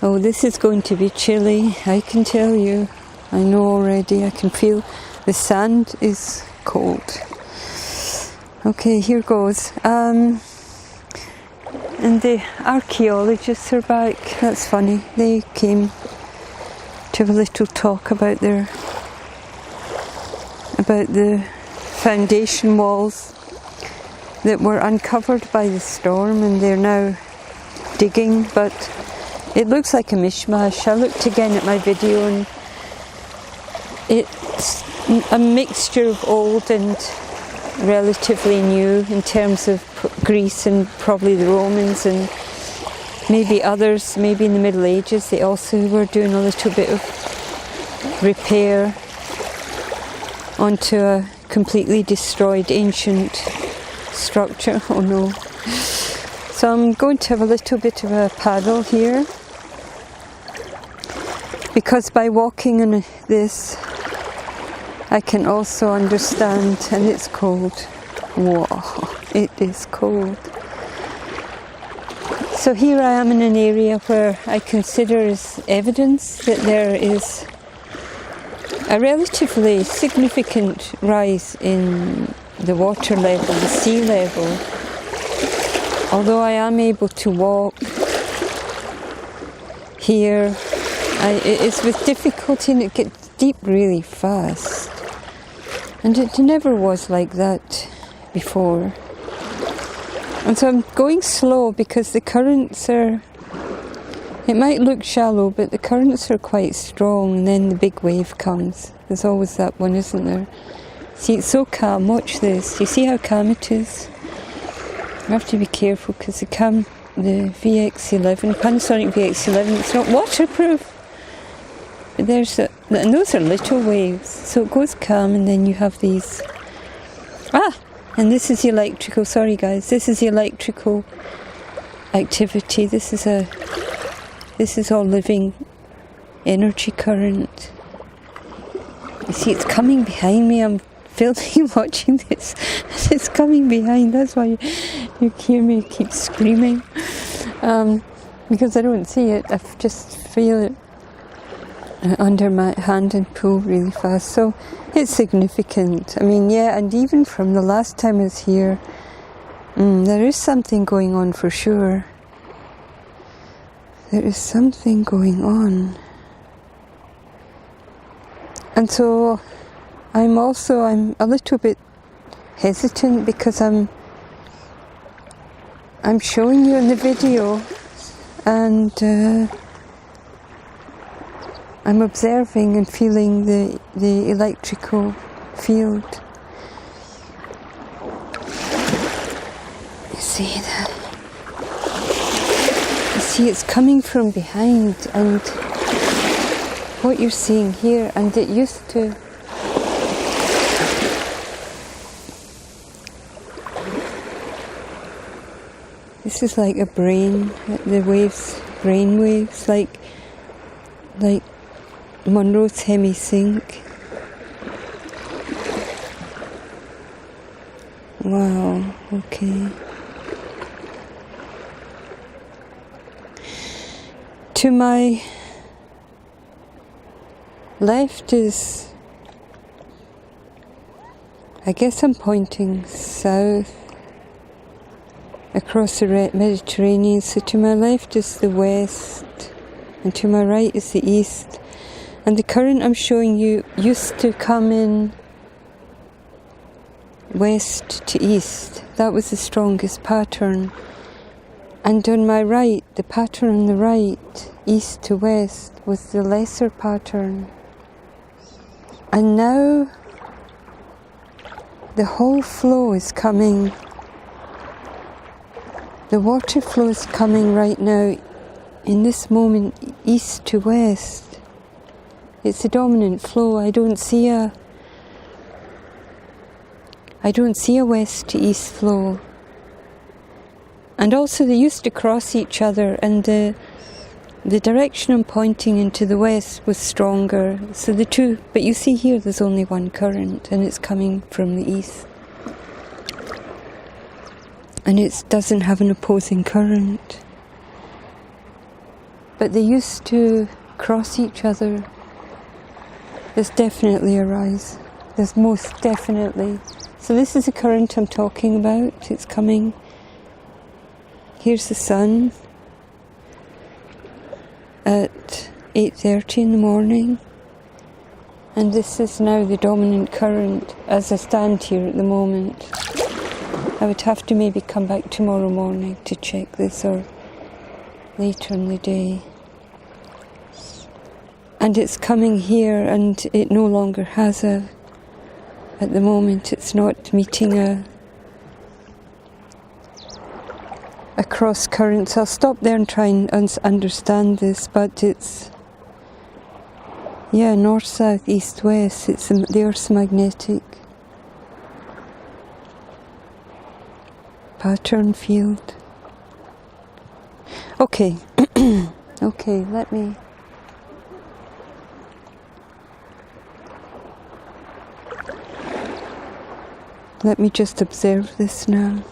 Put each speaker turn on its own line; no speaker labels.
Oh, this is going to be chilly, I can tell you. I know already, I can feel the sand is cold. Okay, here goes. And the archaeologists are back. That's funny. They came to have a little talk about the foundation walls that were uncovered by the storm, and they're now digging, but it looks like a mishmash. I looked again at my video and it's a mixture of old and relatively new in terms of Greece and probably the Romans and maybe others, maybe in the Middle Ages they also were doing a little bit of repair onto a completely destroyed ancient structure. Oh no. So I'm going to have a little bit of a paddle here, because by walking on this I can also understand, and it's cold. Whoa, it is cold. So here I am in an area where I consider is evidence that there is a relatively significant rise in the water level, the sea level. Although I am able to walk here, it's with difficulty, and it gets deep really fast. And it never was like that before. And so I'm going slow because the currents are, it might look shallow, but the currents are quite strong, and then the big wave comes. There's always that one, isn't there? See, it's so calm. Watch this. You see how calm it is? You have to be careful because the VX11, Panasonic VX11, it's not waterproof. But there's and those are little waves, so it goes calm, and then you have these. And this is the electrical. Sorry, guys. This is the electrical activity. This is all living energy current. You see, it's coming behind me. I'm filming, watching this. It's coming behind. That's why you hear me keep screaming, because I don't see it. I just feel it under my hand and pull really fast. So it's significant. I mean, yeah, and even from the last time I was here, there is something going on for sure. There is something going on. And so I'm a little bit hesitant because I'm showing you in the video, and I'm observing and feeling the electrical field. You see that? You see, it's coming from behind, and what you're seeing here, and it used to. This is like a brain, the waves, brain waves, like Monroe's hemi-sync. Wow, okay. To my left is, I guess I'm pointing south across the Mediterranean. So to my left is the west, and to my right is the east. And the current I'm showing you used to come in west to east. That was the strongest pattern. And on my right, the pattern on the right, east to west, was the lesser pattern. And now the whole flow is coming. The water flow is coming right now, in this moment, east to west. It's a dominant flow. I don't see a west to east flow. And also they used to cross each other, and the direction I'm pointing into the west was stronger. So the two, but you see here there's only one current, and it's coming from the east. And it doesn't have an opposing current. but they used to cross each other. There's definitely a rise. There's most definitely. So this is the current I'm talking about. It's coming. Here's the sun at 8:30 in the morning. And this is now the dominant current as I stand here at the moment. I would have to maybe come back tomorrow morning to check this, or later in the day. And it's coming here, and it no longer has a, at the moment it's not meeting a cross current. So I'll stop there and try and understand this, but it's, yeah, north, south, east, west. It's the Earth's magnetic pattern field. Okay, okay, let me just observe this now.